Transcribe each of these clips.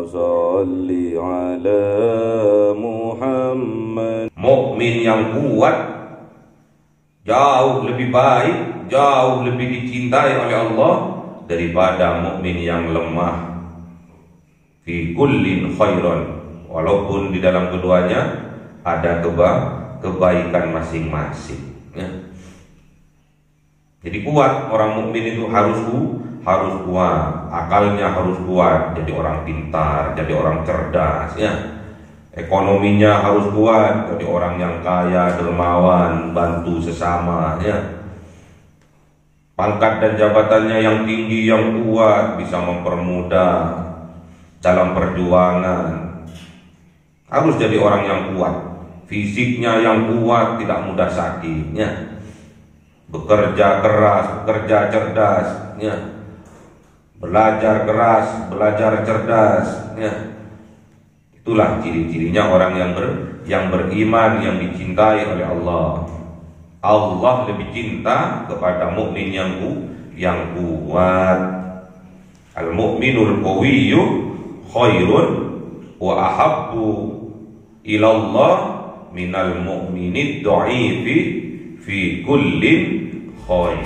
صل على محمد. Mukmin yang kuat jauh lebih baik, jauh lebih dicintai oleh Allah daripada mukmin yang lemah. Fi kullin khairan, walaupun di dalam keduanya ada kebaikan masing-masing, ya. Jadi kuat, orang mukmin itu harus kuat, akalnya harus kuat, jadi orang pintar, jadi orang cerdas, ya. Ekonominya harus kuat, jadi orang yang kaya, dermawan, bantu sesama, ya. Pangkat dan jabatannya yang tinggi, yang kuat, bisa mempermudah dalam perjuangan. Harus jadi orang yang kuat, fisiknya yang kuat, tidak mudah sakit, ya. Bekerja keras, bekerja cerdas, ya. Belajar keras, belajar cerdas, ya. Itulah ciri-cirinya orang yang beriman, yang dicintai oleh Allah. Allah lebih cinta kepada mukmin yang kuat. Al-mu'minul qawiyyu khairun wa ahabbu ila Allah minal mu'minid dha'ifi fi kullin khair.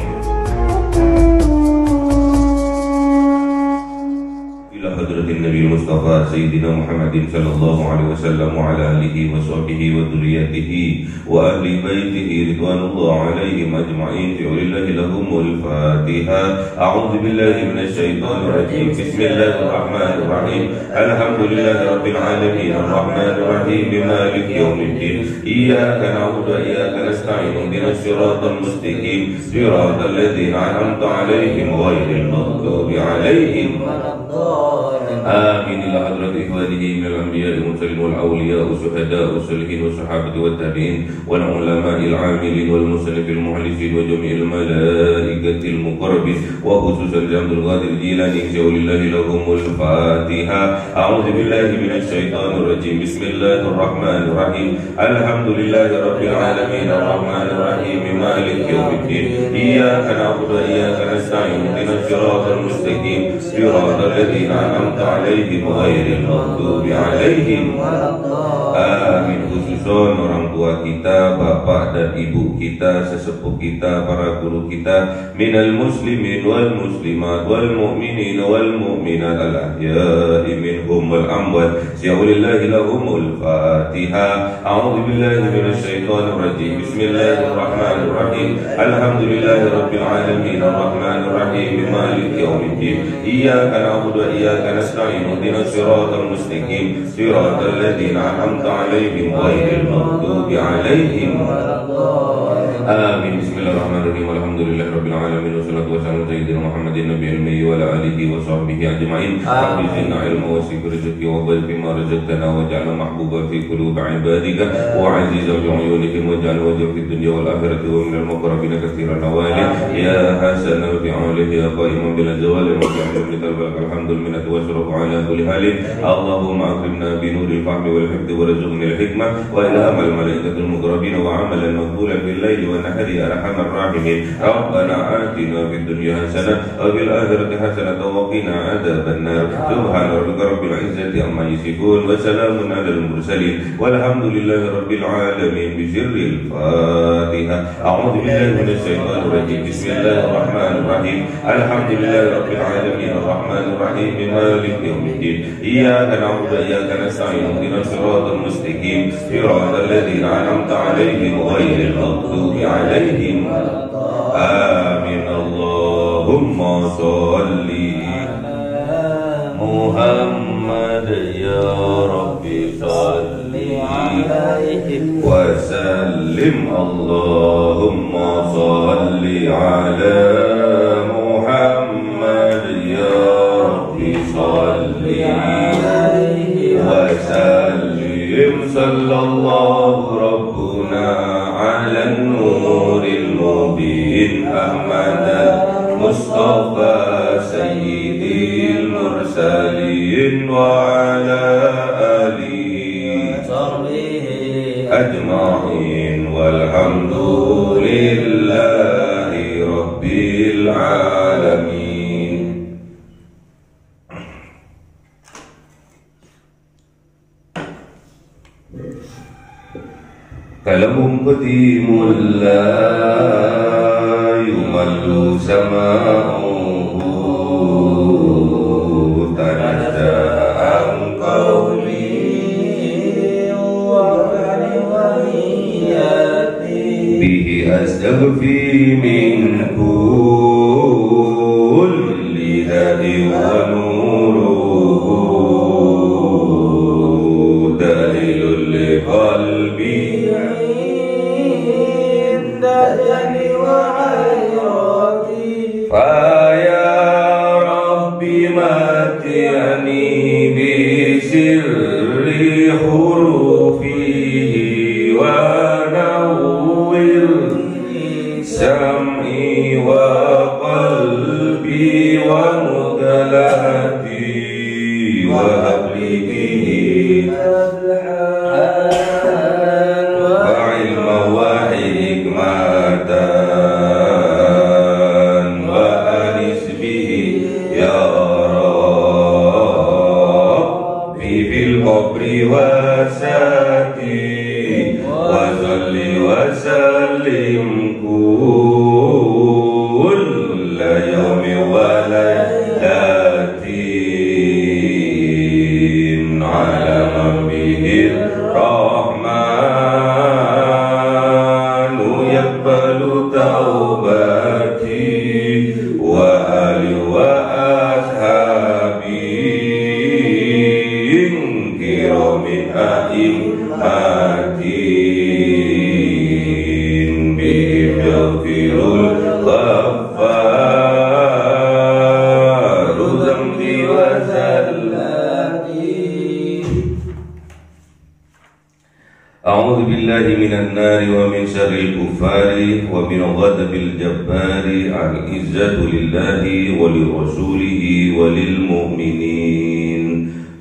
Ila hadratin Nabi Mustafa Sayyidina Muhammadin sallallahu alaihi wasallam wa ala alihi wa sahbihi wa dhurriyyatihi wa ahli baitihi ridwanullah alaihim ajma'in. Lillahi lahumul Fatiha. A'udzu billahi minasy syaithanir rajim. Bismillahirrahmanirrahim. Alhamdulillahi rabbil alamin arrahmanir rahim maliki yaumiddin. Iyyaka na'budu wa iyyaka nasta'in. Ihdinas siratal mustaqim. Siratal ladzina an'amta 'alaihim ghairil maghdubi 'alaihim waladdallin. آمين. إلى حضرة إخوانه من الأنبياء والمرسلين والأولياء والشهداء والصالحين والصحابة والتابعين والعلماء العاملين والمصنف المخلصين وجميع الملائكة المقربين وخصوصا عبد القادر الجيلاني ولله لهم الفاتحة. أعوذ بالله من الشيطان الرجيم. بسم الله الرحمن الرحيم. الحمد لله رب العالمين الرحمن الرحيم مالك يوم الدين. إياك نعبد وإياك نستعين. اهدنا الصراط المستقيم صراط الذين أنعمت عليهم غير المغضوب عليهم آمين. Khususon orang tua kita, bapak dan ibu kita, sesepuh kita, para guru kita, minal muslimin wal muslimat wal mu'minin wal mu'minat al ahya'i minhum wal amwat. Syaulillahi lahumul Fatiha. A'udzu billahi minasy syaithanir rajim. Bismillahirrahmanirrahim. Alhamdulillahi rabbil alamin arrahmanir rahim maliki yaumiddin. Iyyaka na'budu wa iyyaka nasta'in. Ihdinas siratal mustaqim siratal ladzina an'amta 'alaihim ghairil maghdubi 'alaihim waladdallin. Amin. Bismillahirrahmanirrahim. Alhamdulillahi rabbil alamin wassalatu wassalamu ala sayyidina Muhammadin nabiyil ummi wa ala alihi wa sahbihi ajma'in. Rabbi zidna ilma wa sik rizqi wa barik bima razaqtana waj'alna mahbuban fi qulubi 'ibadika wa 'azizan bi 'uyunihim waj'al wajhaka fid dunya wal akhirati wa minal muqarrabin katsiran nawali ya hasanal bi 'alihi ya qaiman bil zawali wa bi'amri alhamdulillah minatu wa syurufu ala kulli halin. Allahumma akrimna bi nuril fahmi wal hifdhi warzuqna al hikmah wa ilhamal malaikatil muqarrabin wa 'amalan maqbulan bil laili wan nahari ya arhamar rahimin. Rabbana atina fid dunya hasanah wa fil akhirati hasanah wa qina adzaban nar. Subhana rabbika rabbil izzati amma yasifun wa salamun alal mursalin walhamdulillahi rabbil alamin. Bi sirril Fatiha. A'udzu billahi minasy syaithanir rajim. Bismillahirrahmanirrahim. Alhamdulillahi rabbil alamin arrahmanir rahim maliki yaumiddin. Iyyaka na'budu wa iyyaka nasta'in. Ihdinas siratal mustaqim siratal ladzina an'amta 'alaihim ghairil maghdubi 'alaihim waladdallin. Amin. Allahumma shalli Muhammad ya Rabbi shalli alaihi wa sallim. Allahumma shalli ala Muhammad ya Rabbi shalli alaihi wa sallim. Sallallahu rabbuna ala nuril mubin Ahmad Mustafa sayyidil mursalin wa ala alihi ajma'in walhamdulillahi rabbil alamin. Kalamun qadimul la yumallu sama'uhu tanajja'an qawli wa waliyati bihi astaghfi min kulli da'in wa nuruhu dalilul liqalbi Faya Rabbi matiani bisirri hurufihi wa nawwir sam'i wa qalbi wa mudalati wa habli bihi wa ilma wa hikmatan wasati wa salli wa sallim kulla yawmi wa laylatin ala man bihi rahmanu yaqbalu taubati wa ali wa ashabi min a'immatin bihim yaghfirul ghaffaru dhambi wa zallati. A'udzu billahi minan nari wa min syarril kuffari wa min ghadabil jabbari. Al-izzatu lillahi wa lirrasulihi wa lil mu'minin.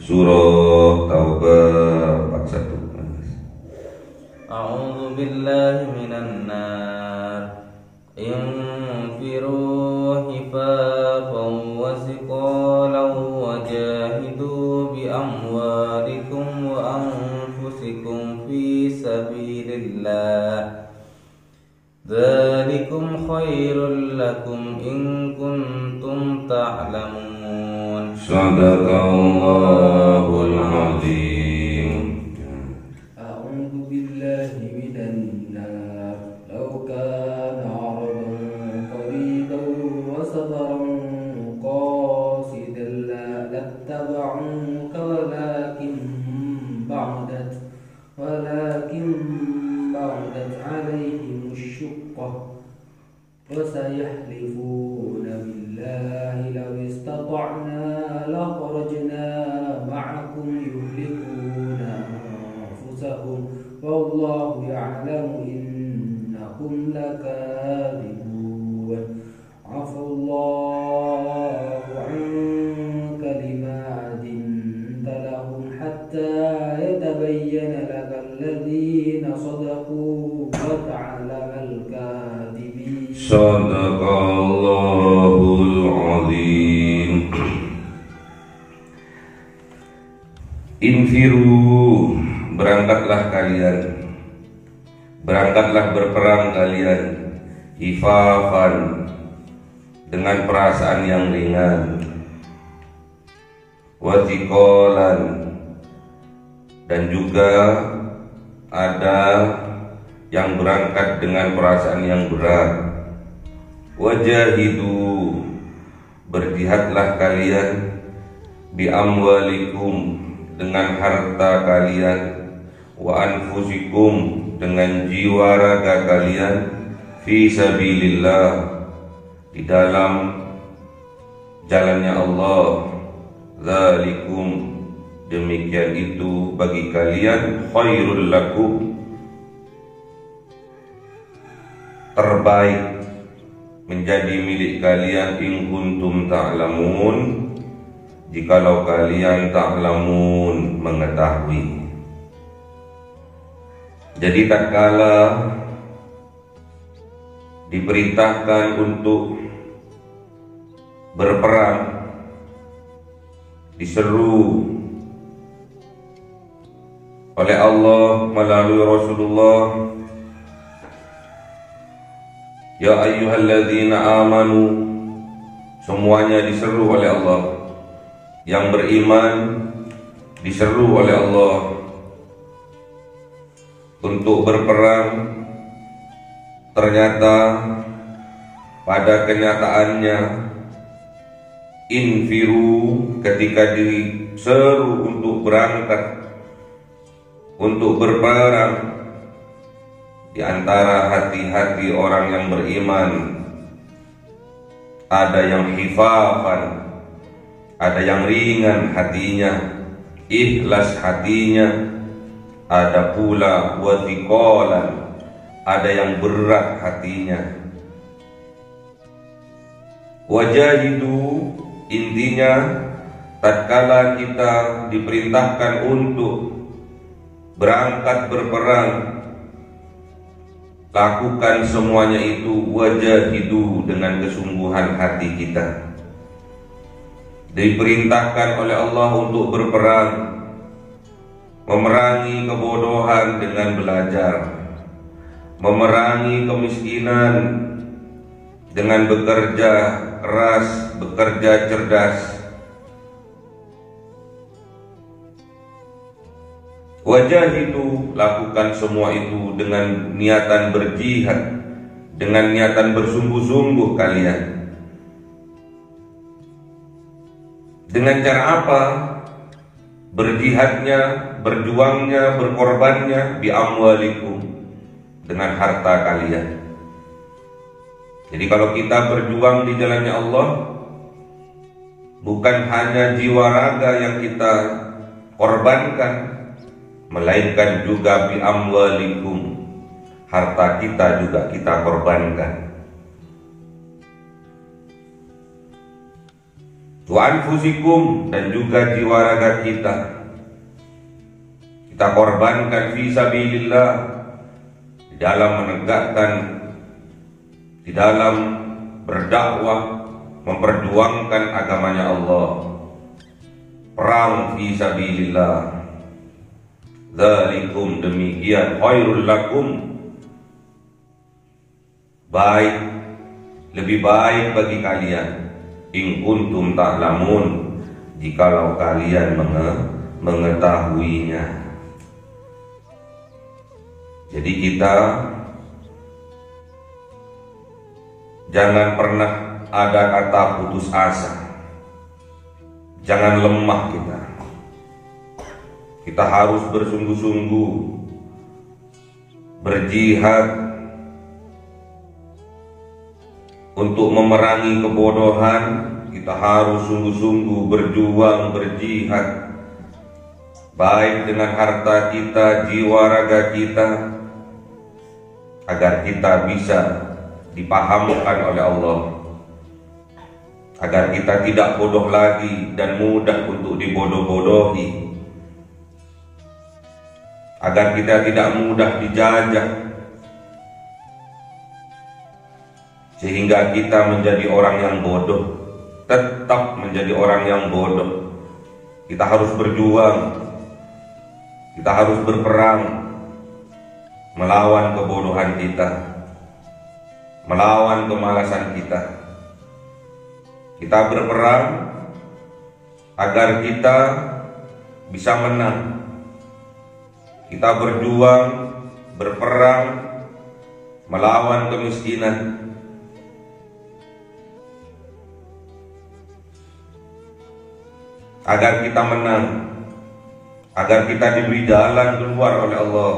Surah Taubah 41. A'udzu billahi minan nar. Infiru hifafan wa siqalan wa jahidu bi amwalikum wa anfusikum fi sabilillah. Dzalikum khairul lakum in kuntum ta'lamun. Sadaqallahul azim. A'udzu billahi minan nar. Law kana 'aradan qariban wa safaran qasidan lattaba'uka walakin ba'dat 'alaihim asy-shuqqah wa sayahlifuna billahi law istata'na la kharajna ma'akum yuhlikuna anfusahum wallahu ya'lamu innahum lakadibun. Afallahu 'anka lima adinta lahum hatta yatabayyana laka alladhina sadaqu wa ta'lamal kadhibin. Sadaqallahul azim. Infiru, berangkatlah kalian, berangkatlah berperang kalian, hifafan, dengan perasaan yang ringan, watikolan, dan juga ada yang berangkat dengan perasaan yang berat. Wajahidu, berjihadlah kalian, bi amwalikum, dengan harta kalian, wa anfusikum, dengan jiwa raga kalian, fi sabilillah, di dalam jalannya Allah. Dzalikum, demikian itu bagi kalian, khairul lakum, terbaik, menjadi milik kalian, in kuntum ta'lamun, jikalau kalian ta'lamun, mengetahui. Jadi tatkala diperintahkan untuk berperang, diseru oleh Allah melalui Rasulullah. Ya ayyuhalladzina amanu, semuanya diseru oleh Allah. Yang beriman diseru oleh Allah untuk berperang. Ternyata pada kenyataannya infiru, ketika diseru untuk berangkat untuk berperang, di antara hati-hati orang yang beriman ada yang khifafan, ada yang ringan hatinya, ikhlas hatinya, ada pula wathiqalan, ada yang berat hatinya. Wajahidu, intinya tatkala kita diperintahkan untuk berangkat berperang, lakukan semuanya itu wajahidu dengan kesungguhan hati kita. Diperintahkan oleh Allah untuk berperang, memerangi kebodohan dengan belajar, memerangi kemiskinan dengan bekerja keras, bekerja cerdas. Wajahidu, lakukan semua itu dengan niatan berjihad, dengan niatan bersungguh-sungguh kalian. Dengan cara apa? Berjihadnya, berjuangnya, berkorbannya bi amwalikum, dengan harta kalian. Jadi kalau kita berjuang di jalannya Allah, bukan hanya jiwa raga yang kita korbankan, melainkan juga bi amwalikum, harta kita juga kita korbankan. Wa anfusikum, dan juga jiwa raga kita korbankan fi sabilillah, di dalam menegakkan, di dalam berdakwah, memperjuangkan agamanya Allah. Perang fi sabilillah, dzalikum, demikian, khairul lakum, baik, lebih baik bagi kalian, in kuntum ta'lamun, jikalau kalian mengetahuinya. Jadi kita jangan pernah ada kata putus asa, jangan lemah kita. Kita harus bersungguh-sungguh berjihad untuk memerangi kebodohan. Kita harus sungguh-sungguh berjuang, berjihad, baik dengan harta kita, jiwa raga kita, agar kita bisa dipahamkan oleh Allah, agar kita tidak bodoh lagi dan mudah untuk dibodoh-bodohi, agar kita tidak mudah dijajah, sehingga kita menjadi orang yang bodoh, tetap menjadi orang yang bodoh. Kita harus berjuang, kita harus berperang melawan kebodohan kita, melawan kemalasan kita. Kita berperang agar kita bisa menang. Kita berjuang, berperang melawan kemiskinan, agar kita menang, agar kita diberi jalan keluar oleh Allah,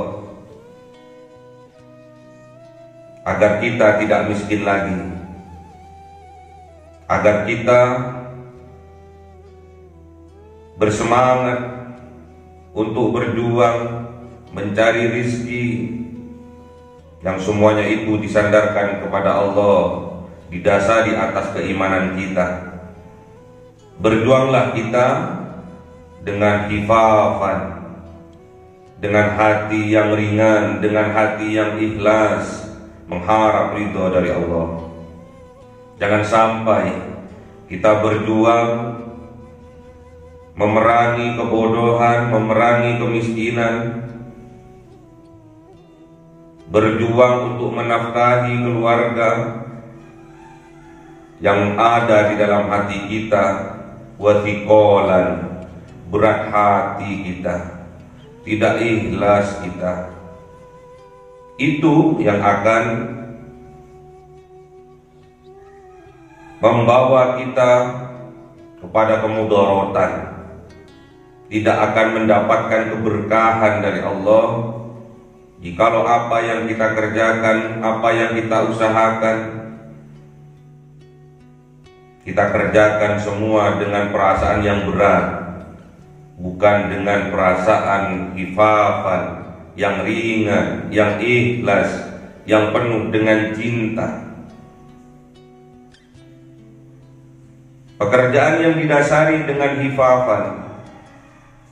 agar kita tidak miskin lagi, agar kita bersemangat untuk berjuang mencari rizki yang semuanya itu disandarkan kepada Allah, didasari atas keimanan kita. Berjuanglah kita dengan khifafan, dengan hati yang ringan, dengan hati yang ikhlas, mengharap ridho dari Allah. Jangan sampai kita berjuang memerangi kebodohan, memerangi kemiskinan, berjuang untuk menafkahi keluarga yang ada di dalam hati kita, wathiqalan, berat hati kita, tidak ikhlas kita. Itu yang akan membawa kita kepada kemudaratan, tidak akan mendapatkan keberkahan dari Allah jikalau apa yang kita kerjakan, apa yang kita usahakan, kita kerjakan semua dengan perasaan yang berat, bukan dengan perasaan khifafan, yang ringan, yang ikhlas, yang penuh dengan cinta. Pekerjaan yang didasari dengan khifafan,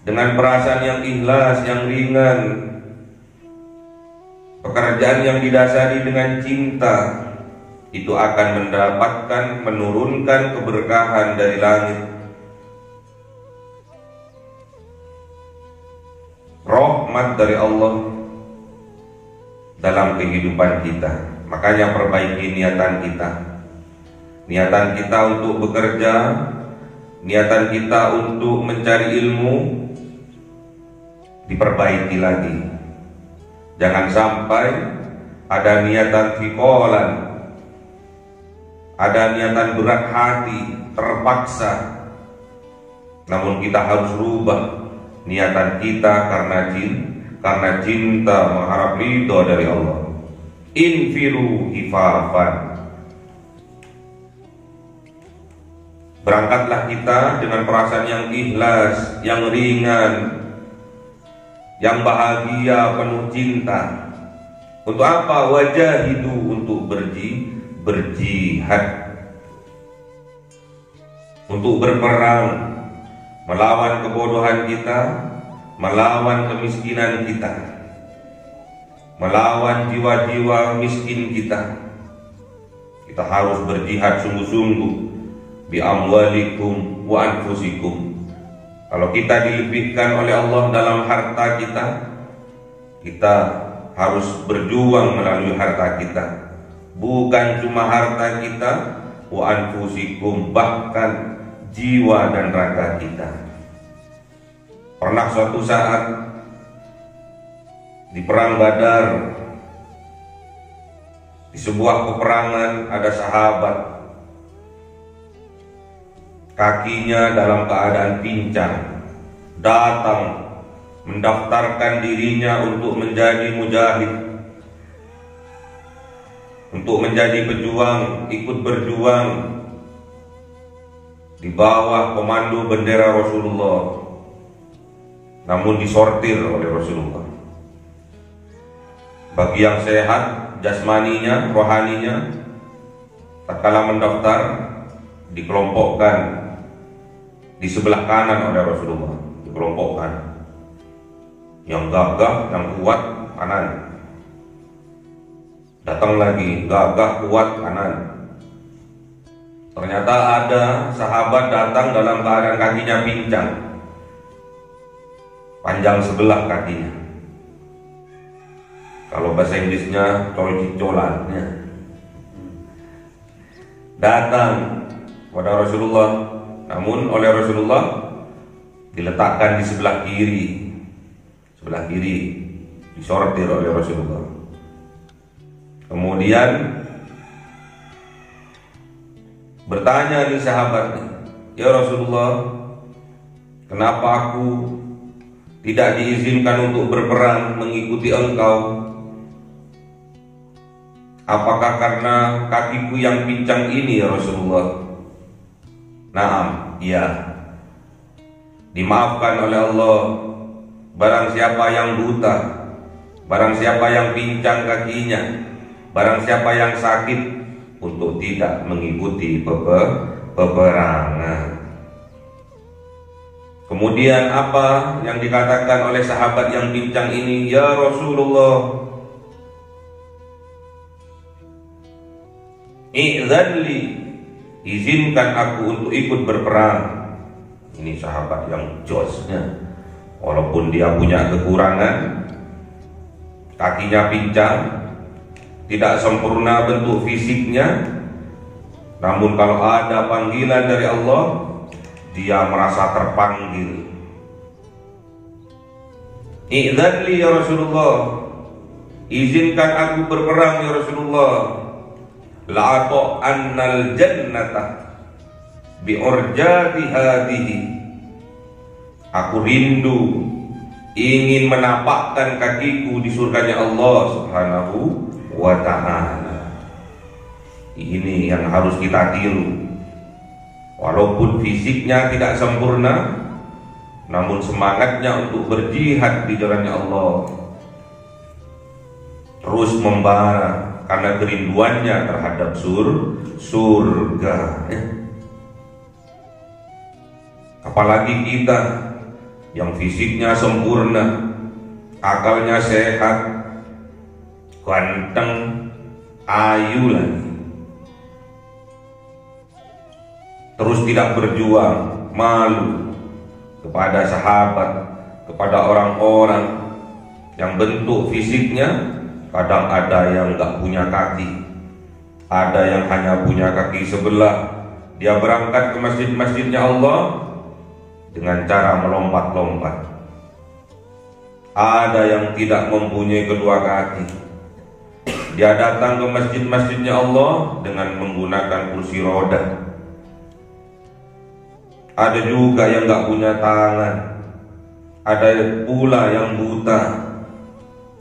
dengan perasaan yang ikhlas, yang ringan, pekerjaan yang didasari dengan cinta, itu akan mendapatkan, menurunkan keberkahan dari langit, rahmat dari Allah dalam kehidupan kita. Makanya perbaiki niatan kita. Niatan kita untuk bekerja, niatan kita untuk mencari ilmu, diperbaiki lagi. Jangan sampai ada niatan thiqalan, ada niatan berat hati, terpaksa. Namun kita harus rubah niatan kita karena cinta mengharap ridho dari Allah. Infiru hifafan. Berangkatlah kita dengan perasaan yang ikhlas, yang ringan, yang bahagia, penuh cinta. Untuk apa? Wajahidu, untuk berjihad, untuk berperang, melawan kebodohan kita, melawan kemiskinan kita, melawan jiwa-jiwa miskin kita. Kita harus berjihad sungguh-sungguh, bi amwalikum wa anfusikum. Kalau kita dilebihkan oleh Allah dalam harta kita, kita harus berjuang melalui harta kita. Bukan cuma harta kita, wa anfusikum, bahkan jiwa dan raga kita. Pernah suatu saat di perang Badar, di sebuah peperangan, ada sahabat kakinya dalam keadaan pincang, datang mendaftarkan dirinya untuk menjadi mujahid, untuk menjadi pejuang, ikut berjuang di bawah komando bendera Rasulullah, namun disortir oleh Rasulullah. Bagi yang sehat jasmaninya, rohaninya, tatkala mendaftar dikelompokkan di sebelah kanan oleh Rasulullah, dikelompokkan. Yang gagah, yang kuat kanan. Datang lagi, gagah, kuat kanan. Ternyata ada sahabat datang dalam keadaan kakinya pincang, panjang sebelah kakinya. Kalau bahasa Inggrisnya col-colan. Datang kepada Rasulullah, namun oleh Rasulullah diletakkan di sebelah kiri, disortir oleh Rasulullah. Kemudian bertanya nih sahabatnya, ya Rasulullah, kenapa aku tidak diizinkan untuk berperang mengikuti engkau? Apakah karena kakiku yang pincang ini ya Rasulullah? Naam, iya. Dimaafkan oleh Allah barang siapa yang buta, barang siapa yang pincang kakinya, barang siapa yang sakit, untuk tidak mengikuti peperangan. Kemudian apa yang dikatakan oleh sahabat yang pincang ini? Ya Rasulullah, i'dzanli, izinkan aku untuk ikut berperang. Ini sahabat yang josnya. Walaupun dia punya kekurangan, kakinya pincang, tidak sempurna bentuk fisiknya, namun kalau ada panggilan dari Allah, dia merasa terpanggil. Idzan li ya Rasulullah, izinkan aku berperang ya Rasulullah. La'ato annal jannata bi'urjati hadihi. Aku rindu ingin menapakkan kakiku di surganya Allah Subhanahu wa ta'ala. Ini yang harus kita tiru. Walaupun fisiknya tidak sempurna, namun semangatnya untuk berjihad di jalannya Allah terus membara karena kerinduannya terhadap surga. Apalagi kita yang fisiknya sempurna, akalnya sehat, ganteng, ayu lagi, terus tidak berjuang, malu kepada sahabat, kepada orang-orang yang bentuk fisiknya kadang ada yang nggak punya kaki, ada yang hanya punya kaki sebelah. Dia berangkat ke masjid-masjidnya Allah dengan cara melompat-lompat. Ada yang tidak mempunyai kedua kaki, dia datang ke masjid-masjidnya Allah dengan menggunakan kursi roda. Ada juga yang nggak punya tangan, ada pula yang buta,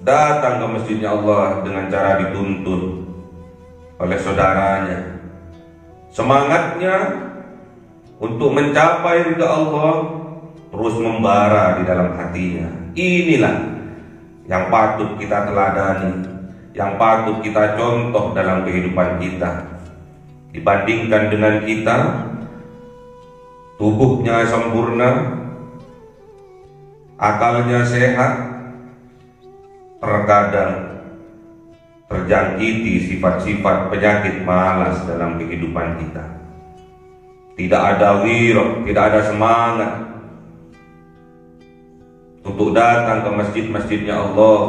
datang ke masjidnya Allah dengan cara dituntun oleh saudaranya. Semangatnya untuk mencapai ridha Allah terus membara di dalam hatinya. Inilah yang patut kita teladani, yang patut kita contoh dalam kehidupan kita. Dibandingkan dengan kita, tubuhnya sempurna, akalnya sehat, terkadang terjangkiti sifat-sifat penyakit malas dalam kehidupan kita. Tidak ada wirah, tidak ada semangat untuk datang ke masjid-masjidnya Allah.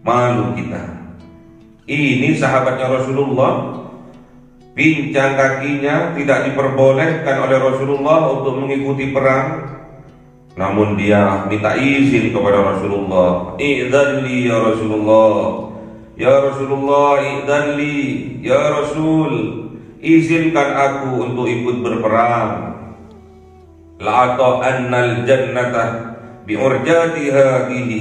Malu kita. Ini sahabatnya Rasulullah, pincang kakinya, tidak diperbolehkan oleh Rasulullah untuk mengikuti perang, namun dia minta izin kepada Rasulullah. Idzan li ya Rasulullah, ya Rasulullah, idzan li ya Rasul, izinkan aku untuk ikut berperang. La'ata annal jannata bi'urjati hadihi.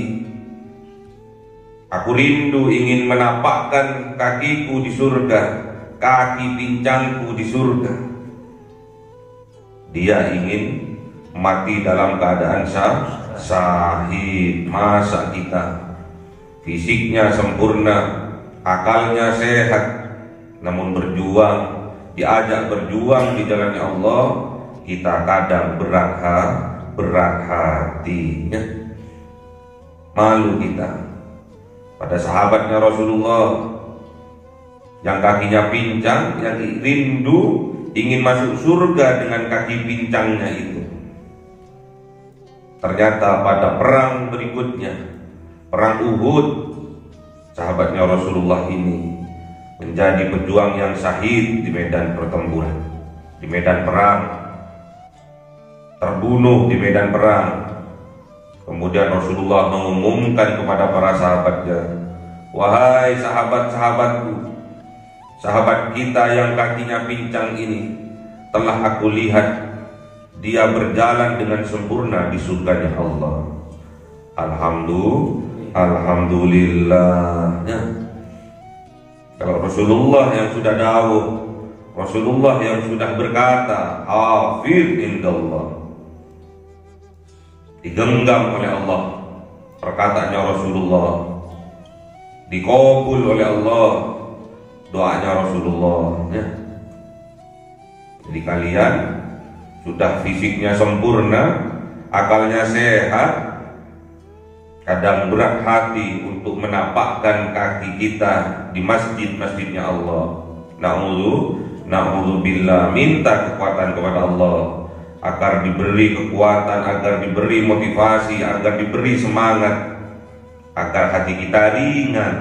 Aku rindu ingin menapakkan kakiku di surga, kaki pincangku di surga. Dia ingin mati dalam keadaan syahid. Masa kita fisiknya sempurna, akalnya sehat, namun berjuang, diajak berjuang di jalannya Allah, kita kadang berat hati. Malu kita pada sahabatnya Rasulullah yang kakinya pincang, yang rindu ingin masuk surga dengan kaki pincangnya itu. Ternyata pada perang berikutnya, perang Uhud, sahabatnya Rasulullah ini menjadi pejuang yang syahid di medan pertempuran, di medan perang, terbunuh di medan perang. Kemudian Rasulullah mengumumkan kepada para sahabatnya, wahai sahabat-sahabatku, sahabat kita yang kakinya pincang ini, telah aku lihat dia berjalan dengan sempurna di surganya Allah. Alhamdulillah. Kalau Rasulullah yang sudah dawuh, Rasulullah yang sudah berkata, hafid indallah, digenggam oleh Allah perkataannya Rasulullah, dikabul oleh Allah doanya Rasulullah. Jadi kalian sudah fisiknya sempurna, akalnya sehat, kadang berat hati untuk menapakkan kaki kita di masjid-masjidnya Allah. Na'udzubillah, minta kekuatan kepada Allah agar diberi kekuatan, agar diberi motivasi, agar diberi semangat, agar hati kita ringan,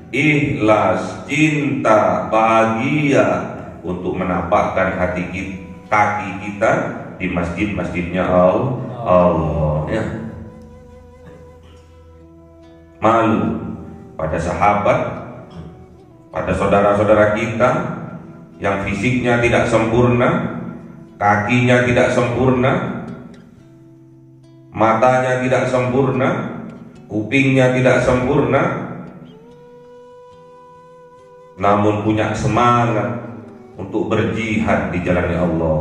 ikhlas, cinta, bahagia untuk menampakkan kaki kita di masjid-masjidnya Allah. Ya. Malu pada sahabat, pada saudara-saudara kita yang fisiknya tidak sempurna, kakinya tidak sempurna, matanya tidak sempurna, kupingnya tidak sempurna, namun punya semangat untuk berjihad di jalannya Allah,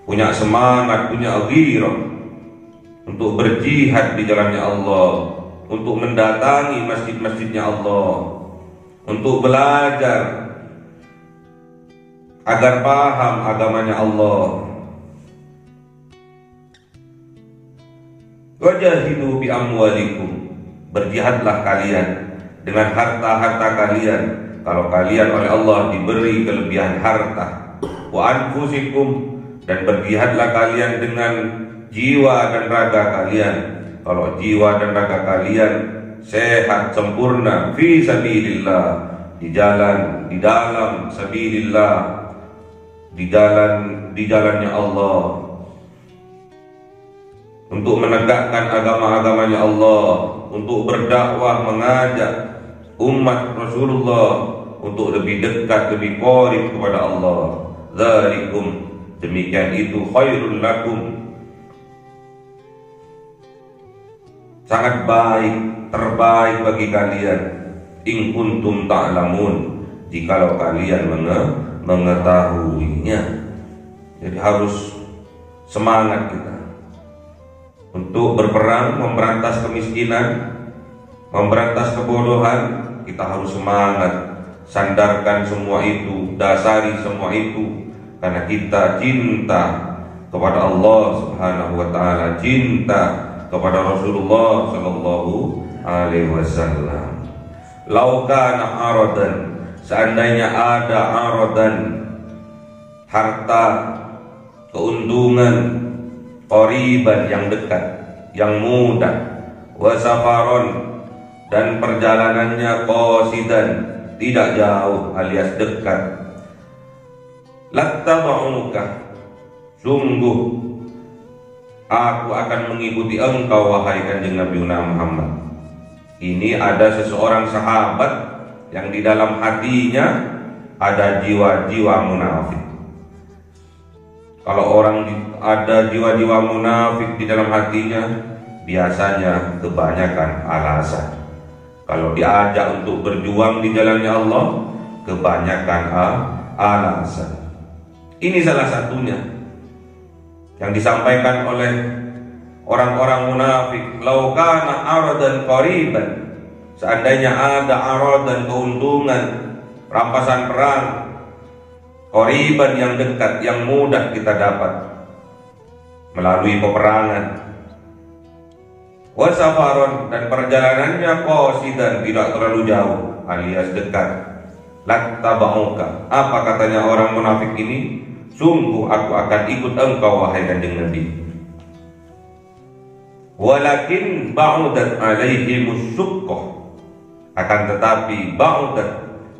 punya semangat, punya ghirah untuk berjihad di jalannya Allah, untuk mendatangi masjid-masjidnya Allah, untuk belajar agar paham agamanya Allah. Wajahidu bi amwalikum, berjihadlah kalian dengan harta-harta kalian kalau kalian oleh Allah diberi kelebihan harta. Wa anfusikum, dan berjihadlah kalian dengan jiwa dan raga kalian kalau jiwa dan raga kalian sehat sempurna, fi sabilillah, di dalam sabilillah, di jalannya Allah, untuk menegakkan agama-agamanya Allah, untuk berdakwah, mengajak umat Rasulullah untuk lebih dekat, lebih qarib kepada Allah. Dzalikum, demikian itu, khairul lakum, sangat baik, terbaik bagi kalian, in kuntum ta'lamun, jikalau kalian mengetahuinya. Jadi harus semangat kita untuk berperang, memberantas kemiskinan, memberantas kebodohan. Kita harus semangat, sandarkan semua itu, dasari semua itu, karena kita cinta kepada Allah Subhanahu wa ta'ala, cinta kepada Rasulullah Sallallahu Alaihi Wasallam. Lau kana aradan, seandainya ada aradan, harta, keuntungan, qariban, yang dekat, yang mudah, wa safaron, dan perjalanannya qasidan, tidak jauh alias dekat, lattaba'uka, sungguh aku akan mengikuti engkau wahai kanjeng Nabi Muhammad. Ini ada seseorang sahabat yang di dalam hatinya ada jiwa-jiwa munafik. Kalau orang ada jiwa-jiwa munafik di dalam hatinya, biasanya kebanyakan alasan. Kalau diajak untuk berjuang di jalannya Allah, kebanyakan alasan. Ini salah satunya yang disampaikan oleh orang-orang munafik. Lau kana aradan qariban, seandainya ada aradan, keuntungan, rampasan perang, qariban, yang dekat, yang mudah kita dapat melalui peperangan, wa safaron, dan perjalanannya qasidan, tidak terlalu jauh alias dekat, lattaba'uka, apa katanya orang munafik ini? Sungguh aku akan ikut engkau wahai kanjeng Nabi. Walakin ba'udat alaihimus suqqah, akan tetapi ba'udat,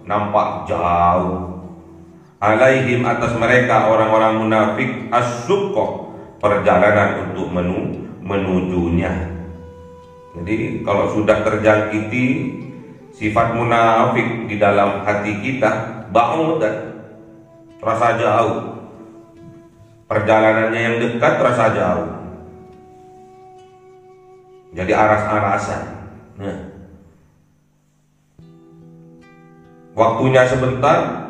nampak jauh, alaihim, atas mereka orang-orang munafik, as-suqqah, perjalanan untuk menujunya. Jadi kalau sudah terjangkiti sifat munafik di dalam hati kita, ba'udat, terasa jauh, perjalanannya yang dekat terasa jauh, jadi aras-arasan. Nah, waktunya sebentar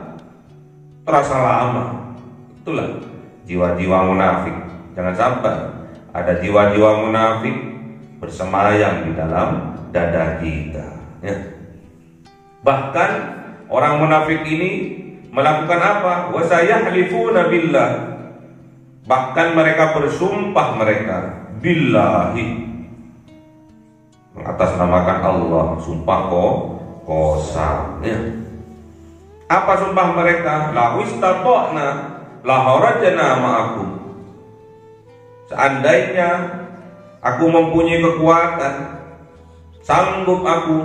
terasa lama. Itulah jiwa-jiwa munafik. Jangan sampai ada jiwa-jiwa munafik bersemayam di dalam dada kita, ya. Bahkan orang munafik ini melakukan apa? Wa sayahlifuna billah, bahkan mereka bersumpah, mereka billahi, mengatasnamakan Allah, sumpah kosam, ya. Apa sumpah mereka? La istata'na la harajna ma'akum. Seandainya aku mempunyai kekuatan, sanggup aku,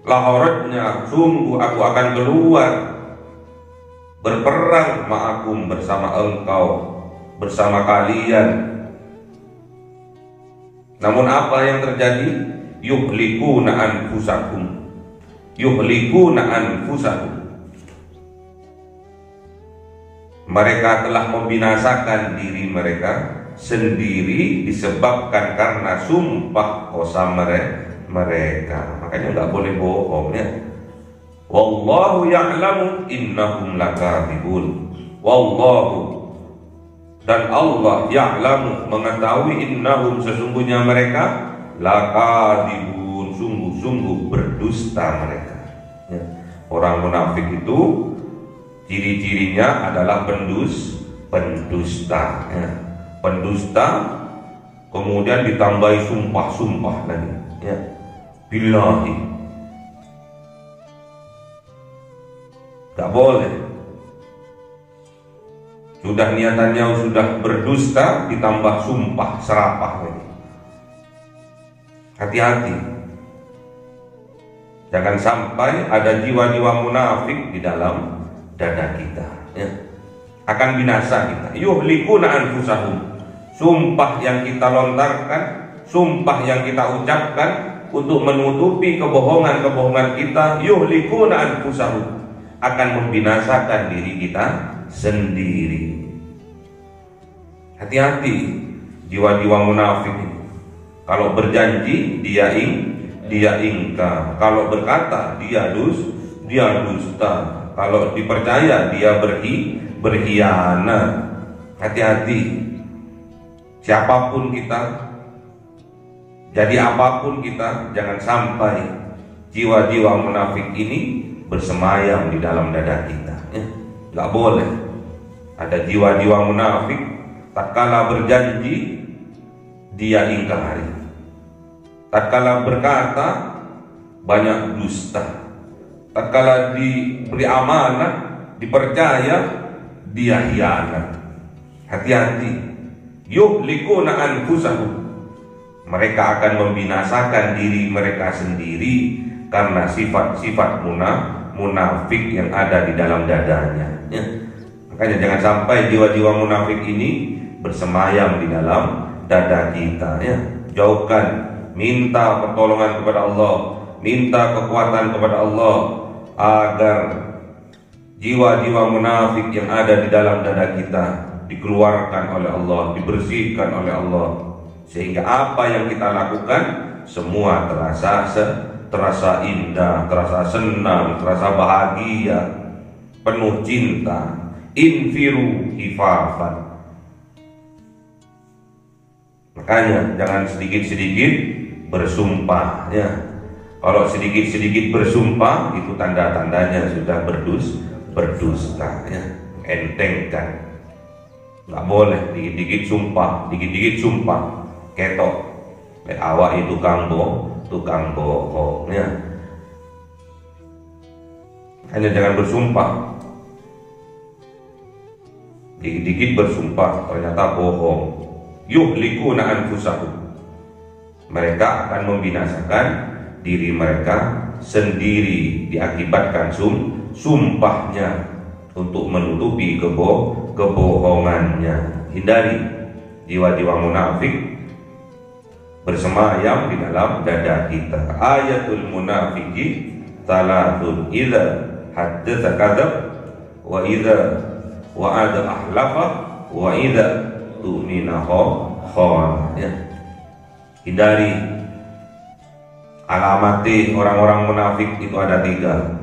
la harajna, sungguh aku akan keluar berperang ma'akum, bersama engkau, bersama kalian. Namun apa yang terjadi? Yuhlikuna anfusakum, yuhlikuna anfusakum. Mereka telah membinasakan diri mereka sendiri disebabkan karena sumpah kosa mereka. Makanya nggak boleh bohong ya. Wallahu ya'lamu innahum lakadzibun. Wallahu, dan Allah ya'lamu, mengetahui, innahum, sesungguhnya mereka, lakadzibun, sungguh-sungguh berdusta mereka ya. Orang munafik itu ciri-cirinya adalah pendusta ya. Pendusta kemudian ditambahi sumpah-sumpah lagi ya. Billahi, gak boleh. Sudah niatannya sudah berdusta, ditambah sumpah serapah lagi. Hati-hati, jangan sampai ada jiwa-jiwa munafik di dalam dada kita ya. Akan binasa kita. Yuhlikuna anfusahum, sumpah yang kita lontarkan, sumpah yang kita ucapkan untuk menutupi kebohongan-kebohongan kita, yuhlikuna anfusahum, akan membinasakan diri kita sendiri. Hati-hati jiwa-jiwa munafik ini. Kalau berjanji dia ingkar, kalau berkata dia dusta, kalau dipercaya dia berkhianat. Hati-hati, siapapun kita, jadi apapun kita, jangan sampai jiwa-jiwa munafik ini bersemayam di dalam dada kita ya. Gak boleh ada jiwa-jiwa munafik, tatkala berjanji dia ingkari, tatkala berkata banyak dusta, tatkala diberi amanah, dipercaya, dia hianat. Hati-hati, yuhlikuna anfusahum, mereka akan membinasakan diri mereka sendiri karena sifat-sifat munafik yang ada di dalam dadanya ya. Makanya jangan sampai jiwa-jiwa munafik ini bersemayam di dalam dada kita ya. Jauhkan, minta pertolongan kepada Allah, minta kekuatan kepada Allah agar jiwa-jiwa munafik yang ada di dalam dada kita dikeluarkan oleh Allah, dibersihkan oleh Allah, sehingga apa yang kita lakukan semua terasa indah, terasa senang, terasa bahagia, penuh cinta. Infiru hifafan. Makanya jangan sedikit-sedikit bersumpah ya. Kalau sedikit-sedikit bersumpah, itu tanda-tandanya sudah berdusta ya. Entengkan. Nggak boleh dikit-dikit sumpah, ketok. Awak itu tukang bohong ya. Hanya jangan bersumpah, dikit-dikit bersumpah ternyata bohong. Yuhlikuna anfusahum, mereka akan membinasakan diri mereka sendiri diakibatkan sumpahnya untuk menutupi kebohongannya. Hindari jiwa-jiwa munafik bersemayam di dalam dada kita. Ayatul munafiki salatun, idza haddatsa kadzab, wa idza wa'ada ahlafa, wa idza tu'mina khana ya. Hindari alamati orang-orang munafik itu ada 3.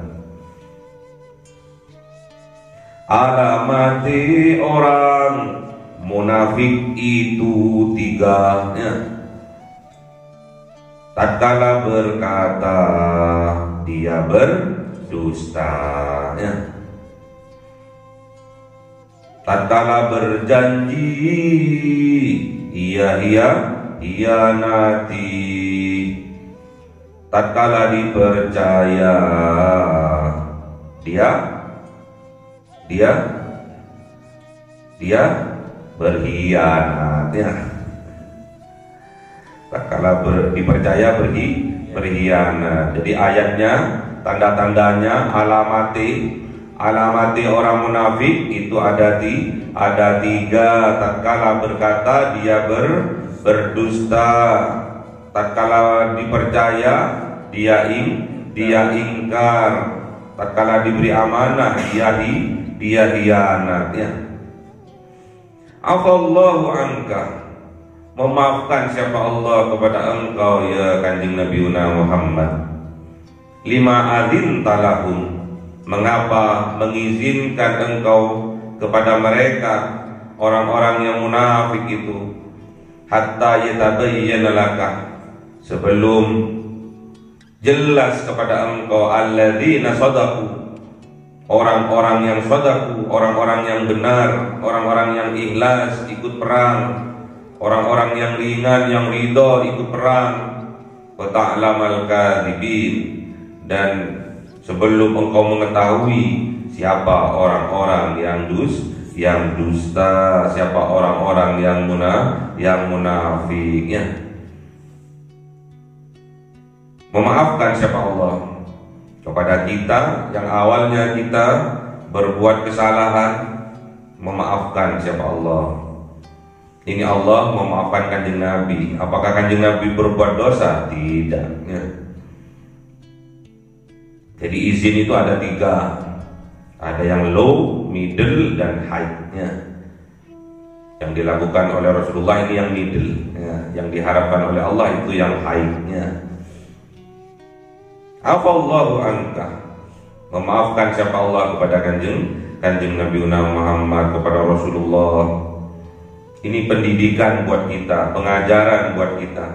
Alamati orang munafik itu 3 ya. Tatkala berkata dia berdusta ya. Tatkala berjanji ia hianati, tatkala dipercaya dia dia berkhianat ya. Tatkala dipercaya berkhianat. Jadi ayatnya, tanda-tandanya, alamati orang munafik itu ada tiga. Tatkala berkata dia berdusta, tatkala dipercaya dia ingkar, tatkala diberi amanah dia khianat ya. Afallahu anka, memaafkan siapa Allah kepada engkau ya Kanjeng Nabi Muhammad. Lima adzin talahum, mengapa mengizinkan engkau kepada mereka orang-orang yang munafik itu, hatta yatabayyana laka, sebelum jelas kepada engkau alladzina shadaqu, orang-orang yang shadaqu, orang-orang yang benar, orang-orang yang ikhlas ikut perang, orang-orang yang ringan, yang ridho ikut perang, wa ta'lamal kadzibin, dan sebelum engkau mengetahui siapa orang-orang yang dusta, siapa orang-orang yang munafik ya. Memaafkan siapa Allah kepada kita yang awalnya kita berbuat kesalahan, memaafkan siapa Allah. Ini Allah memaafkan Kanjeng Nabi. Apakah Kanjeng Nabi berbuat dosa? Tidak ya. Jadi izin itu ada tiga. Ada yang low, middle, dan high ya. Yang dilakukan oleh Rasulullah ini yang middle ya. Yang diharapkan oleh Allah itu yang high ya. Afallahu anka, memaafkan siapa Allah kepada Kanjeng Nabi Muhammad, kepada Rasulullah. Ini pendidikan buat kita, pengajaran buat kita.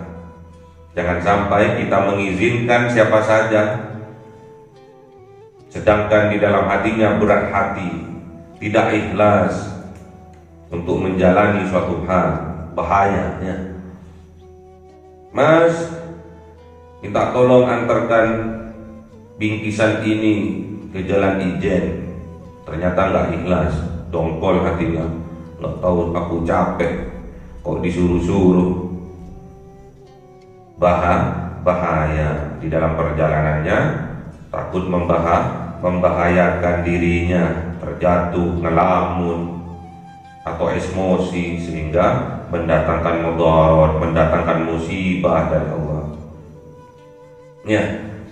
Jangan sampai kita mengizinkan siapa saja, sedangkan di dalam hatinya berat hati, tidak ikhlas untuk menjalani suatu hal. Bahaya ya. Mas, minta tolong antarkan bingkisan ini ke Jalan Ijen. Ternyata nggak ikhlas, dongkol hatinya. Nggak tahu, aku capek kok disuruh-suruh. Bahaya di dalam perjalanannya, takut membahayakan dirinya, terjatuh, ngelamun atau emosi sehingga mendatangkan mudarat, mendatangkan musibah dari Allah. Ya,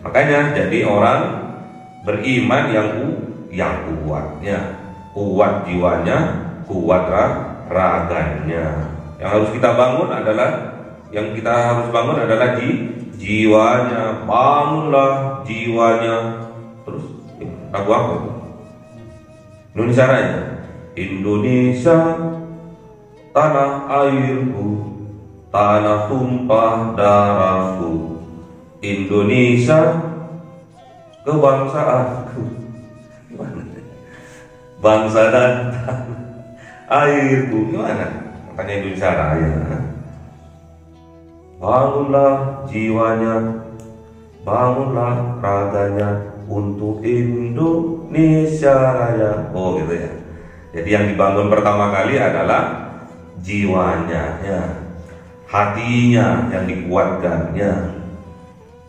makanya jadi orang beriman yang kuat ya, kuat jiwanya, kuat raganya. Yang harus kita bangun adalah jiwanya. Bangunlah jiwanya. Terus lagu apa itu? Indonesia Raya. Indonesia tanah airku, tanah tumpah darahku. Indonesia kebangsaanku, bangsa dan airku. Gimana? Makanya Indonesia Raya. Bangunlah jiwanya, bangunlah raganya untuk Indonesia Raya. Oh gitu ya. Jadi yang dibangun pertama kali adalah jiwanya ya. Hatinya yang dikuatkan ya.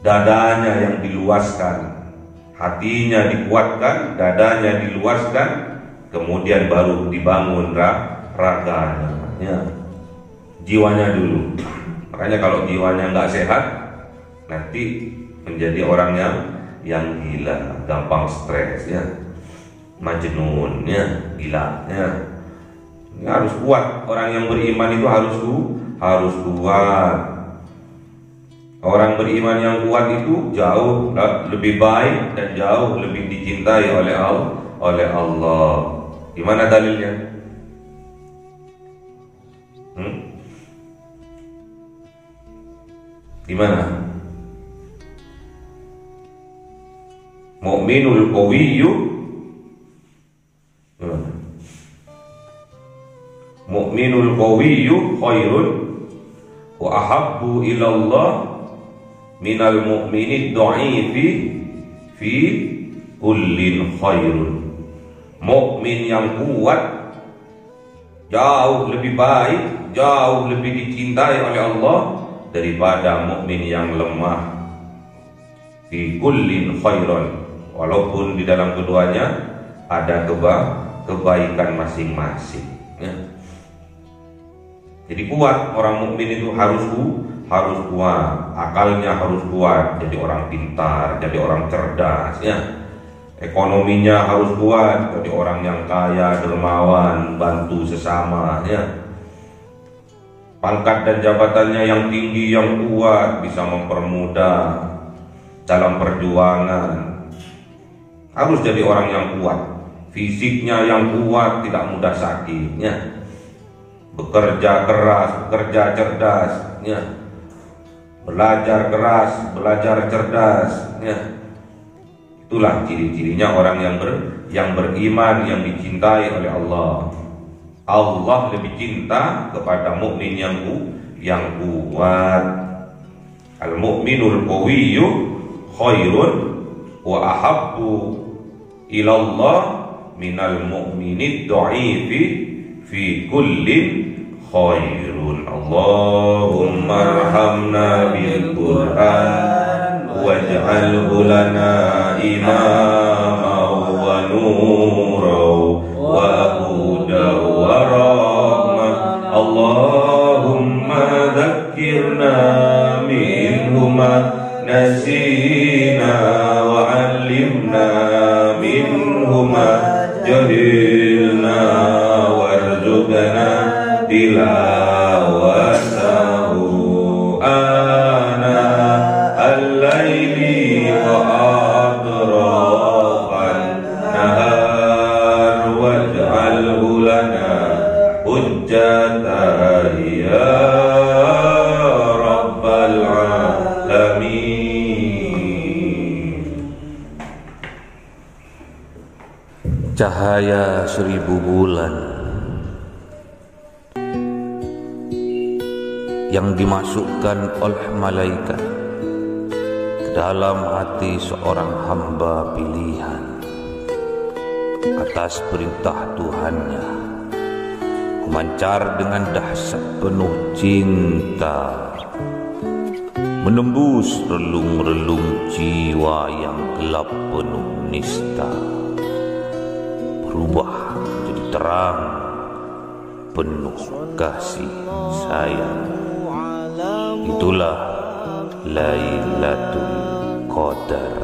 Dadanya yang diluaskan. Hatinya dikuatkan, dadanya diluaskan, kemudian baru dibangun raganya ya. Jiwanya dulu. Makanya kalau jiwanya nggak sehat, nanti menjadi orang yang gila, gampang stres ya, majnun ya, gila ya. Ini harus kuat. Orang yang beriman itu harus kuat. Orang beriman yang kuat itu jauh lebih baik dan jauh lebih dicintai oleh Allah. Gimana dalilnya? Gimana? Mu'minul qawiyyu, mu'minul qawiyyu khairun wa ahabbu ila Allah minal mu'minid dha'ifi fi kullin khairun. Mukmin yang kuat jauh lebih baik, jauh lebih dicintai oleh Allah daripada mukmin yang lemah. Fi kullin khairon, walaupun di dalam keduanya ada kebaikan masing-masing, ya. Jadi kuat, orang mukmin itu harus kuat, akalnya harus kuat, jadi orang pintar, jadi orang cerdas, ya. Ekonominya harus kuat, jadi orang yang kaya, dermawan, bantu sesama, ya. Pangkat dan jabatannya yang tinggi, yang kuat, bisa mempermudah dalam perjuangan. Harus jadi orang yang kuat, fisiknya yang kuat, tidak mudah sakit, ya. Bekerja keras, bekerja cerdas, ya. Belajar keras, belajar cerdas, ya. Itulah ciri-cirinya orang yang beriman, yang dicintai oleh Allah. Allah lebih cinta kepada mukmin yang kuat. Al-mu'minul qawiyyu khairun wa ahabbu ilallah minal mu'minid dha'ifi fi kullin khairun. Allahumma arhamna bil Qur'an waj'alhu lana imaman wa nuran wa hudan wa rahmah. Allahumma dhakkirna minhu ma nasina wa 'allimna minhu ma jahilna warzuqna tilawatahu ana al-laili wa atrafan nahar waj'alhu lana hujjatan ya rabbal alamin. Cahaya 1000 bulan yang dimasukkan oleh malaikat ke dalam hati seorang hamba pilihan atas perintah Tuhannya, memancar dengan dahsyat penuh cinta, menembus relung-relung jiwa yang gelap penuh nista, berubah menjadi terang penuh kasih sayang. Itulah Lailatul Qadar.